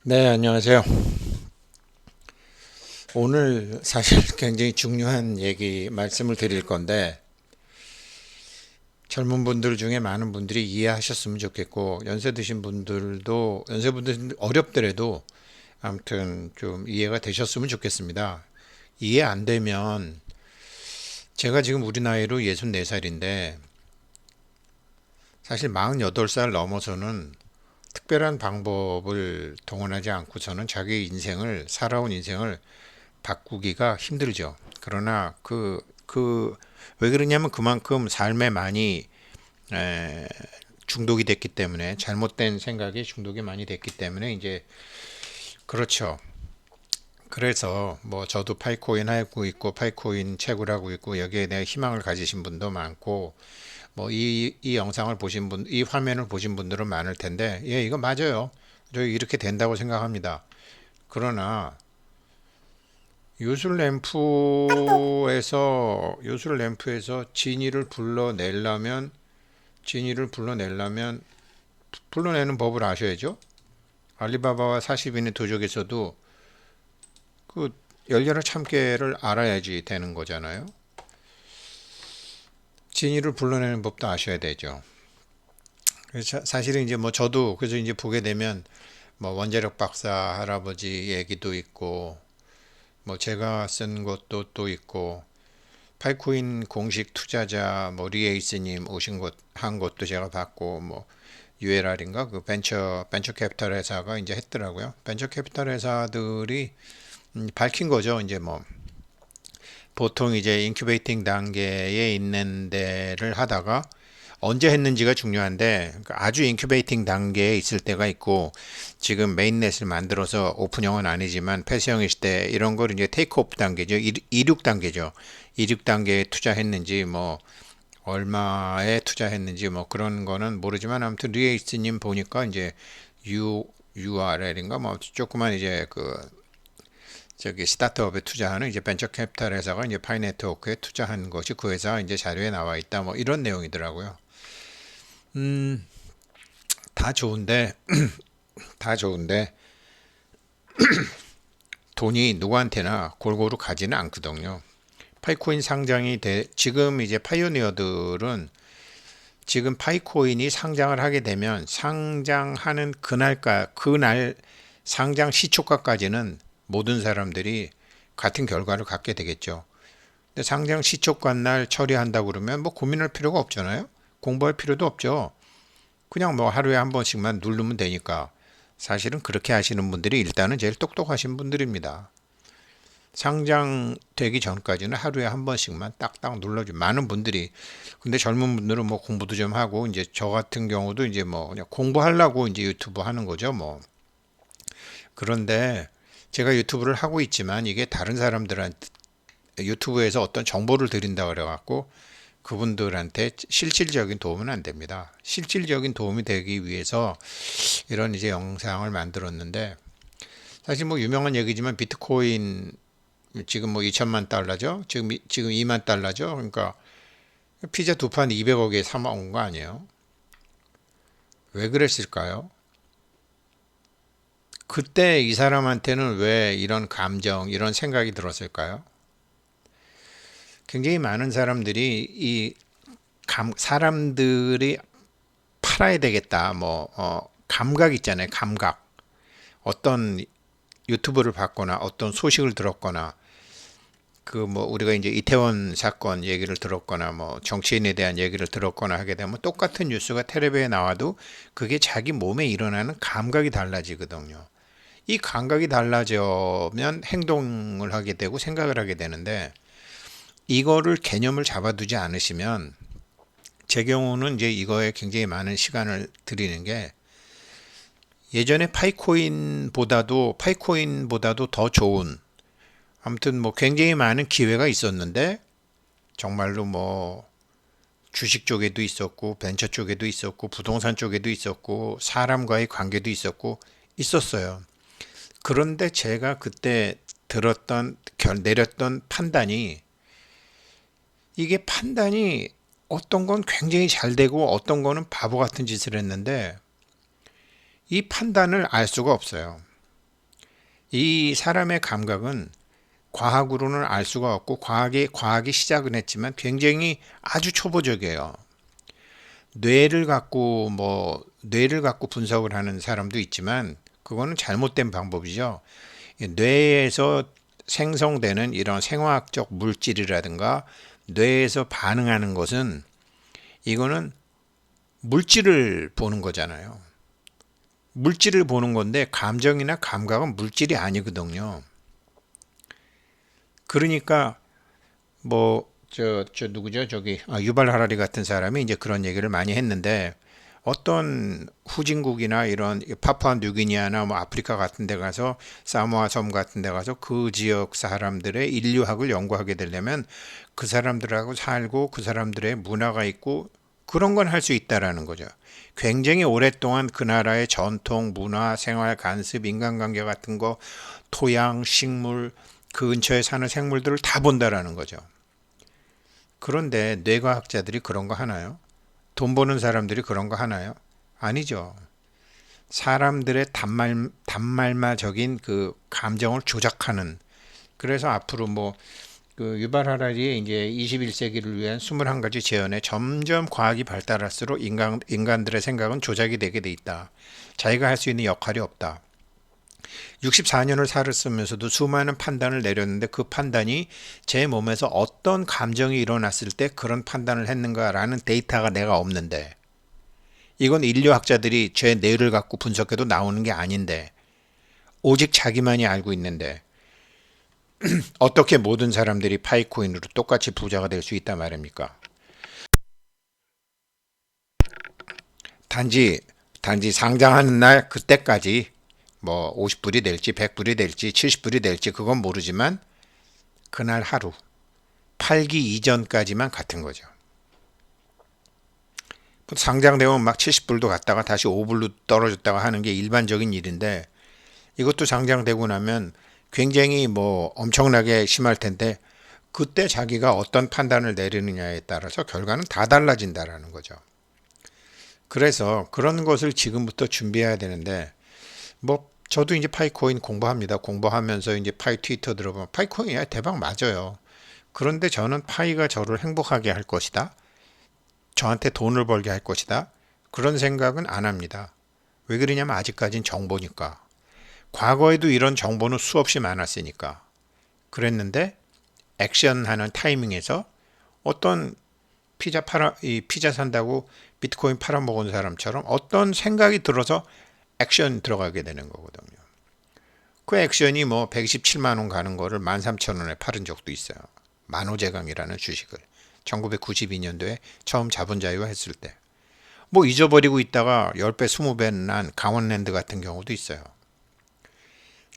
네, 안녕하세요. 오늘 사실 굉장히 중요한 얘기 말씀을 드릴 건데, 젊은 분들 중에 많은 분들이 이해하셨으면 좋겠고, 연세 드신 분들도, 연세분들 어렵더라도 아무튼 좀 이해가 되셨으면 좋겠습니다. 이해 안 되면, 제가 지금 우리 나이로 64살인데, 사실 48살 넘어서는 특별한 방법을 동원하지 않고서는 자기 인생을, 살아온 인생을 바꾸기가 힘들죠. 그러나 왜 그러냐면 그만큼 삶에 많이 에, 중독이 됐기 때문에 잘못된 생각에 중독이 많이 됐기 때문에 이제 그렇죠. 그래서 뭐 저도 파이코인 하고 있고 파이코인 채굴 하고 있고 여기에 대해 희망을 가지신 분도 많고 뭐 이 영상을 보신 분, 이 화면을 보신 분들은 많을 텐데 예, 이거 맞아요. 저 이렇게 된다고 생각합니다. 그러나 요술 램프에서 진이를 불러내려면 불러내는 법을 아셔야죠. 알리바바와 40인의 도적에서도 그 열려라 참깨를 알아야지 되는 거잖아요. 진이를 불러내는 법도 아셔야 되죠. 그래서 사실은 이제 뭐 저도 그래서 이제 보게 되면 뭐 원자력 박사 할아버지 얘기도 있고 뭐 제가 쓴 것도 또 있고 파이코인 공식 투자자 뭐 리에이스님 오신 것 한 것도 제가 봤고 뭐 ULR인가 그 벤처 캐피탈 회사가 이제 했더라고요. 벤처 캐피탈 회사들이 밝힌 거죠. 이제 뭐 보통 이제 인큐베이팅 단계에 있는 데를 하다가 언제 했는지가 중요한데 그러니까 아주 인큐베이팅 단계에 있을 때가 있고 지금 메인넷을 만들어서 오픈형은 아니지만 폐쇄형일 때 이런 걸 이제 테이크오프 단계죠. 이륙 단계죠. 이륙 단계에 투자했는지 뭐 얼마에 투자했는지 뭐 그런 거는 모르지만 아무튼 리에이스님 보니까 이제 URL인가 뭐 조그만 이제 그 저기 스타트업에 투자하는 이제 벤처 캐피탈 회사가 이제 파이네트워크에 투자한 것이 그 회사 이제 자료에 나와 있다 뭐 이런 내용이더라고요. 음, 다 좋은데 다 좋은데 돈이 누구한테나 골고루 가지는 않거든요. 파이코인 상장이 지금 이제 파이오니어들은 지금 파이코인이 상장을 하게 되면 상장하는 그날 상장 시초가까지는 모든 사람들이 같은 결과를 갖게 되겠죠. 근데 상장 시초가 날 처리한다고 그러면 뭐 고민할 필요가 없잖아요. 공부할 필요도 없죠. 그냥 뭐 하루에 한 번씩만 누르면 되니까. 사실은 그렇게 하시는 분들이 일단은 제일 똑똑하신 분들입니다. 상장되기 전까지는 하루에 한 번씩만 딱딱 눌러줘. 많은 분들이. 근데 젊은 분들은 뭐 공부도 좀 하고, 이제 저 같은 경우도 이제 뭐 그냥 공부하려고 이제 유튜브 하는 거죠, 뭐. 그런데 제가 유튜브를 하고 있지만 이게 다른 사람들한테 유튜브에서 어떤 정보를 드린다 그래갖고 그분들한테 실질적인 도움은 안 됩니다. 실질적인 도움이 되기 위해서 이런 이제 영상을 만들었는데 사실 뭐 유명한 얘기지만 비트코인 지금 뭐 2천만 달러죠. 지금 2만 달러죠. 그러니까 피자 두 판 200억에 사 먹은 거 아니에요? 왜 그랬을까요? 그때 이 사람한테는 왜 이런 감정, 이런 생각이 들었을까요? 굉장히 많은 사람들이 사람들이 팔아야 되겠다. 뭐, 감각 있잖아요. 감각. 어떤 유튜브를 봤거나 어떤 소식을 들었거나 그 뭐 우리가 이제 이태원 사건 얘기를 들었거나 뭐 정치인에 대한 얘기를 들었거나 하게 되면 똑같은 뉴스가 텔레비에 나와도 그게 자기 몸에 일어나는 감각이 달라지거든요. 이 감각이 달라지면 행동을 하게 되고 생각을 하게 되는데 이거를 개념을 잡아두지 않으시면 제 경우는 이제 이거에 굉장히 많은 시간을 들이는 게 예전에 파이코인보다도 더 좋은 아무튼 뭐 굉장히 많은 기회가 있었는데 정말로 뭐 주식 쪽에도 있었고 벤처 쪽에도 있었고 부동산 쪽에도 있었고 사람과의 관계도 있었어요. 그런데 제가 그때 내렸던 판단이 이게 판단이 어떤 건 굉장히 잘 되고 어떤 거는 바보 같은 짓을 했는데 이 판단을 알 수가 없어요. 이 사람의 감각은 과학으로는 알 수가 없고 과학이 시작은 했지만 굉장히 아주 초보적이에요. 뇌를 갖고 분석을 하는 사람도 있지만 그거는 잘못된 방법이죠. 뇌에서 생성되는 이런 생화학적 물질이라든가 뇌에서 반응하는 것은 이거는 물질을 보는 거잖아요. 물질을 보는 건데 감정이나 감각은 물질이 아니거든요. 그러니까 누구죠? 유발 하라리 같은 사람이 이제 그런 얘기를 많이 했는데 어떤 후진국이나 이런 파푸아 뉴기니아나 뭐 아프리카 같은 데 가서 사모아 섬 같은 데 가서 그 지역 사람들의 인류학을 연구하게 되려면 그 사람들하고 살고 그 사람들의 문화가 있고 그런 건 할 수 있다라는 거죠. 굉장히 오랫동안 그 나라의 전통, 문화, 생활, 관습, 인간관계 같은 거, 토양, 식물, 그 근처에 사는 생물들을 다 본다라는 거죠. 그런데 뇌과학자들이 그런 거 하나요? 돈 버는 사람들이 그런 거 하나요? 아니죠. 사람들의 단말마적인 그 감정을 조작하는. 그래서 앞으로 그 유발 하라리의 이제 21세기를 위한 21가지 제언에 점점 과학이 발달할수록 인간들의 생각은 조작이 되게 돼 있다. 자기가 할 수 있는 역할이 없다. 64년을 살았으면서도 수많은 판단을 내렸는데 그 판단이 제 몸에서 어떤 감정이 일어났을 때 그런 판단을 했는가라는 데이터가 내가 없는데 이건 인류학자들이 제 뇌를 갖고 분석해도 나오는 게 아닌데 오직 자기만이 알고 있는데 어떻게 모든 사람들이 파이코인으로 똑같이 부자가 될 수 있단 말입니까? 단지 상장하는 날 그때까지 50불이 될지 100불이 될지 70불이 될지 그건 모르지만 그날 하루 팔기 이전까지만 같은 거죠. 상장되면 막 70불도 갔다가 다시 5불로 떨어졌다가 하는 게 일반적인 일인데 이것도 상장되고 나면 굉장히 엄청나게 심할 텐데 그때 자기가 어떤 판단을 내리느냐에 따라서 결과는 다 달라진다라는 거죠. 그래서 그런 것을 지금부터 준비해야 되는데 저도 이제 파이코인 공부합니다. 공부하면서 이제 파이 트위터 들어보면 파이코인이 대박 맞아요. 그런데 저는 파이가 저를 행복하게 할 것이다. 저한테 돈을 벌게 할 것이다. 그런 생각은 안 합니다. 왜 그러냐면 아직까진 정보니까. 과거에도 이런 정보는 수없이 많았으니까. 그랬는데 액션하는 타이밍에서 어떤 피자 산다고 비트코인 팔아먹은 사람처럼 어떤 생각이 들어서 액션 들어가게 되는 거거든요. 그 액션이 127만 원 가는 거를 13,000원에 팔은 적도 있어요. 만호제강이라는 주식을 1992년도에 처음 자본자유화 했을 때. 잊어버리고 있다가 10배, 20배 난 강원랜드 같은 경우도 있어요.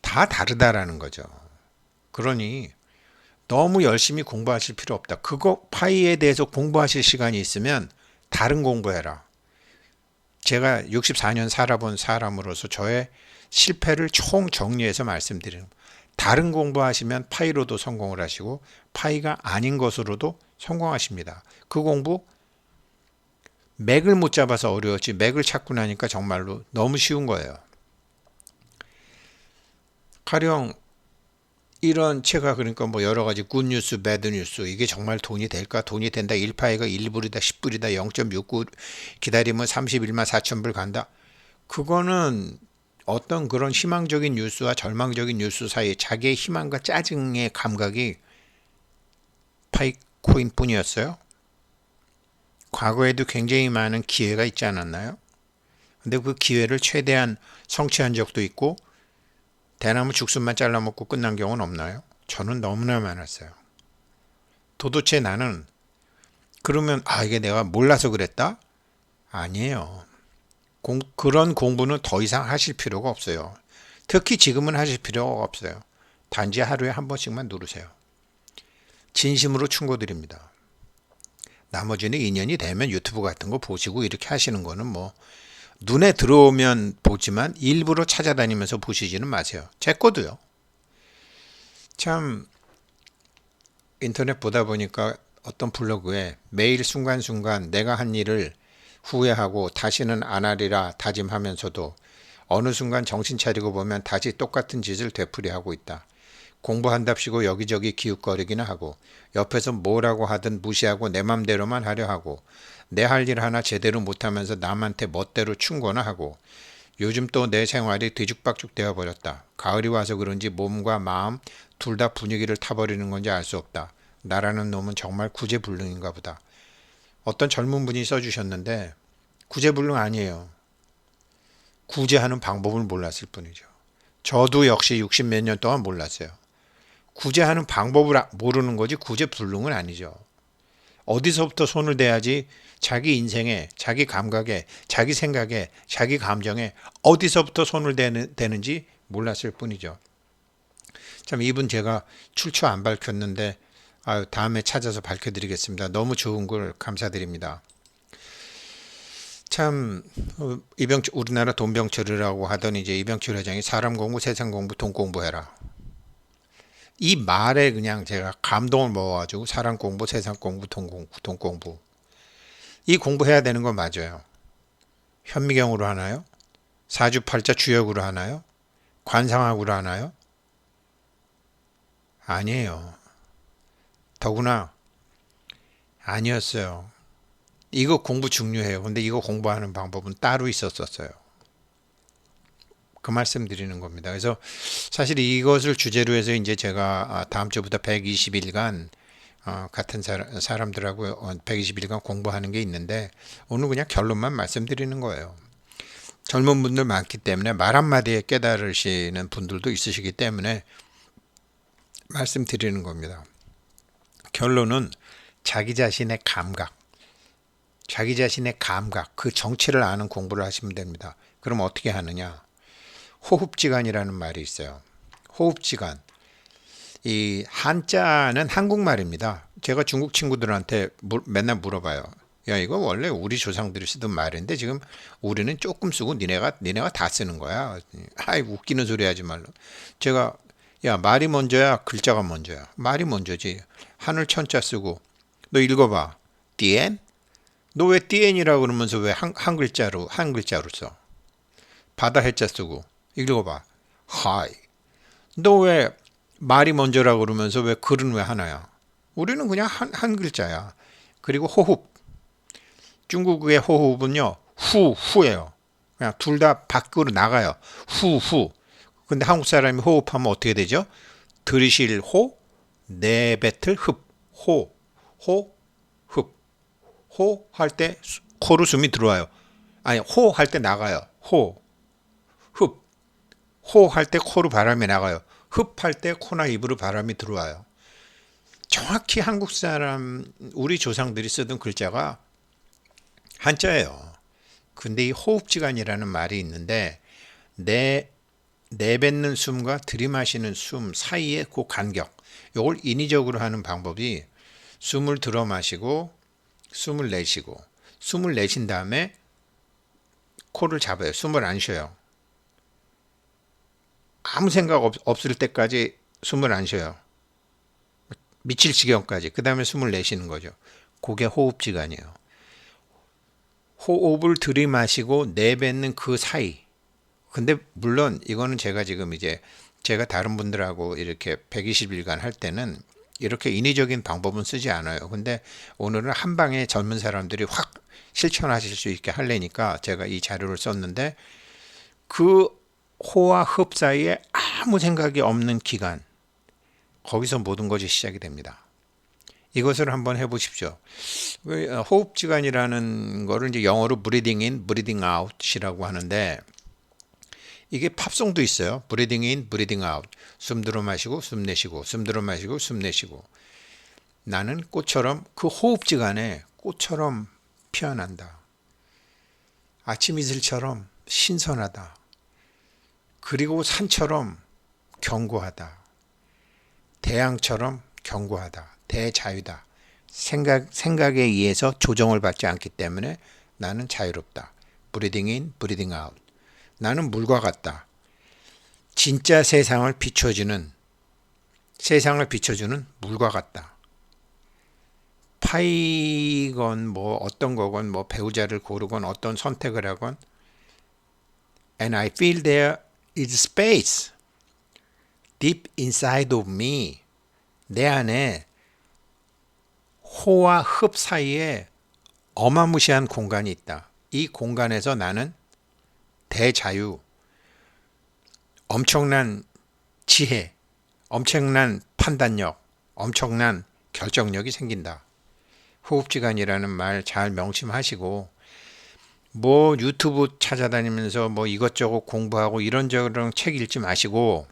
다 다르다라는 거죠. 그러니 너무 열심히 공부하실 필요 없다. 그거 파이에 대해서 공부하실 시간이 있으면 다른 공부해라. 제가 64년 살아본 사람으로서 저의 실패를 총 정리해서 말씀드리는 다른 공부하시면 파이로도 성공을 하시고 파이가 아닌 것으로도 성공하십니다. 그 공부 맥을 못 잡아서 어려웠지 맥을 찾고 나니까 정말로 너무 쉬운 거예요. 가령 이런 제가 그러니까 여러 가지 굿뉴스, 배드뉴스 이게 정말 돈이 될까? 돈이 된다. 1파이가 1불이다, 10불이다, 0.69 기다리면 31만 4천 불 간다. 그거는 어떤 그런 희망적인 뉴스와 절망적인 뉴스 사이에 자기의 희망과 짜증의 감각이 파이코인 뿐이었어요. 과거에도 굉장히 많은 기회가 있지 않았나요? 근데 그 기회를 최대한 성취한 적도 있고 대나무 죽순만 잘라먹고 끝난 경우는 없나요? 저는 너무나 많았어요. 도대체 나는 그러면 이게 내가 몰라서 그랬다? 아니에요. 그런 공부는 더 이상 하실 필요가 없어요. 특히 지금은 하실 필요가 없어요. 단지 하루에 한 번씩만 누르세요. 진심으로 충고드립니다. 나머지는 인연이 되면 유튜브 같은 거 보시고 이렇게 하시는 거는 눈에 들어오면 보지만 일부러 찾아다니면서 보시지는 마세요. 제 거도요. 참 인터넷 보다 보니까 어떤 블로그에 매일 순간순간 내가 한 일을 후회하고 다시는 안 하리라 다짐하면서도 어느 순간 정신 차리고 보면 다시 똑같은 짓을 되풀이하고 있다. 공부한답시고 여기저기 기웃거리기나 하고 옆에서 뭐라고 하든 무시하고 내 맘대로만 하려 하고 내 할 일 하나 제대로 못하면서 남한테 멋대로 충고나 하고 요즘 또 내 생활이 뒤죽박죽 되어버렸다. 가을이 와서 그런지 몸과 마음 둘 다 분위기를 타버리는 건지 알 수 없다. 나라는 놈은 정말 구제불능인가 보다. 어떤 젊은 분이 써주셨는데 구제불능 아니에요. 구제하는 방법을 몰랐을 뿐이죠. 저도 역시 60 몇 년 동안 몰랐어요. 구제하는 방법을 모르는 거지 구제불능은 아니죠. 어디서부터 손을 대야지 자기 인생에, 자기 감각에, 자기 생각에, 자기 감정에 어디서부터 손을 대는지 몰랐을 뿐이죠. 참 이분 제가 출처 안 밝혔는데 다음에 찾아서 밝혀드리겠습니다. 너무 좋은 걸 감사드립니다. 참 우리나라 돈병철이라고 하던 이제 이병철 회장이 사람 공부, 세상 공부, 돈 공부해라. 이 말에 그냥 제가 감동을 먹어가지고 사람 공부, 세상 공부, 돈 공부. 이 공부해야 되는 건 맞아요. 현미경으로 하나요? 사주팔자 주역으로 하나요? 관상학으로 하나요? 아니에요. 더구나 아니었어요. 이거 공부 중요해요. 근데 이거 공부하는 방법은 따로 있었어요. 그 말씀 드리는 겁니다. 그래서 사실 이것을 주제로 해서 이제 제가 다음 주부터 120일간 같은 사람들하고 120일간 공부하는 게 있는데 오늘 그냥 결론만 말씀드리는 거예요. 젊은 분들 많기 때문에 말 한마디에 깨달으시는 분들도 있으시기 때문에 말씀드리는 겁니다. 결론은 자기 자신의 감각, 그 정체를 아는 공부를 하시면 됩니다. 그럼 어떻게 하느냐? 호흡지간이라는 말이 있어요. 호흡지간. 이 한자는 한국말입니다. 제가 중국 친구들한테 맨날 물어봐요. 야, 이거 원래 우리 조상들이 쓰던 말인데 지금 우리는 조금 쓰고 니네가 다 쓰는 거야. 아이 웃기는 소리 하지 말라. 제가 야, 말이 먼저야, 글자가 먼저야. 말이 먼저지. 하늘 천자 쓰고 너 읽어봐. 띠엔? 너 왜 띠엔이라고 그러면서 왜 한 글자로 써? 바다 해자 쓰고 읽어봐. 하이. 너 왜 말이 먼저라고 그러면서 왜 글은 왜 하나야? 우리는 그냥 한 글자야. 그리고 호흡. 중국의 호흡은요. 후예요. 그냥 둘 다 밖으로 나가요. 후. 근데 한국 사람이 호흡하면 어떻게 되죠? 들이쉴 호, 내뱉을 흡. 호, 흡. 호 할 때 코로 숨이 들어와요. 아니, 호 할 때 나가요. 호, 흡. 호 할 때 코로 바람이 나가요. 흡 할 때 코나 입으로 바람이 들어와요. 정확히 한국 사람, 우리 조상들이 쓰던 글자가 한자예요. 근데 이 호흡지간이라는 말이 있는데 내뱉는 숨과 들이마시는 숨 사이의 그 간격, 이걸 인위적으로 하는 방법이 숨을 들어 마시고 숨을 내쉬고 숨을 내쉰 다음에 코를 잡아요. 숨을 안 쉬어요. 아무 생각 없을 때까지 숨을 안 쉬어요. 미칠 지경까지. 그 다음에 숨을 내쉬는 거죠. 그게 호흡지간이에요. 호흡을 들이마시고 내뱉는 그 사이. 근데 물론 이거는 제가 지금 이제 제가 다른 분들하고 이렇게 120일간 할 때는 이렇게 인위적인 방법은 쓰지 않아요. 근데 오늘은 한 방에 젊은 사람들이 확 실천하실 수 있게 하려니까 제가 이 자료를 썼는데 그 호와 흡 사이에 아무 생각이 없는 기간, 거기서 모든 것이 시작이 됩니다. 이것을 한번 해보십시오. 호흡지간이라는 거를 이제 영어로 breathing in, breathing out이라고 하는데 이게 팝송도 있어요. breathing in, breathing out. 숨 들어 마시고 숨 내쉬고 숨 들어 마시고 숨 내쉬고. 나는 꽃처럼 그 호흡지간에 꽃처럼 피어난다. 아침 이슬처럼 신선하다. 그리고 산처럼 견고하다. 태양처럼 견고하다. 대자유다. 생각에 의해서 조정을 받지 않기 때문에 나는 자유롭다. breathing in, breathing out. 나는 물과 같다. 진짜 세상을 비춰주는 물과 같다. 파이건 뭐 어떤 거건 뭐 배우자를 고르건 어떤 선택을 하건 And I feel there is space deep inside of me. 내 안에 호와 흡 사이에 어마무시한 공간이 있다. 이 공간에서 나는 대자유, 엄청난 지혜, 엄청난 판단력, 엄청난 결정력이 생긴다. 호흡지간이라는 말 잘 명심하시고, 뭐 유튜브 찾아다니면서 뭐 이것저것 공부하고 이런저런 책 읽지 마시고,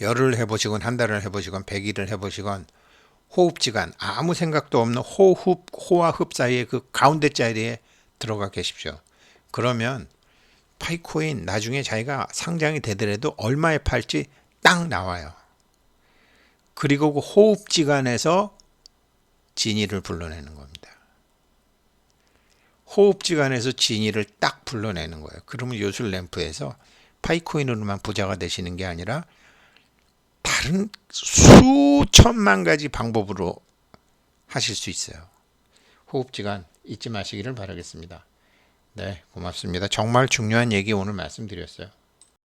열흘 해보시건 한 달을 해보시건 100일을 해보시건 호흡지간, 아무 생각도 없는 호와 흡 사이에 그 가운데 자리에 들어가 계십시오. 그러면 파이코인 나중에 자기가 상장이 되더라도 얼마에 팔지 딱 나와요. 그리고 그 호흡지간에서 진이를 불러내는 겁니다. 호흡지간에서 진이를 딱 불러내는 거예요. 그러면 요술램프에서 파이코인으로만 부자가 되시는 게 아니라 다른 수천만 가지 방법으로 하실 수 있어요. 호흡지간 잊지 마시기를 바라겠습니다. 네, 고맙습니다. 정말 중요한 얘기 오늘 말씀드렸어요.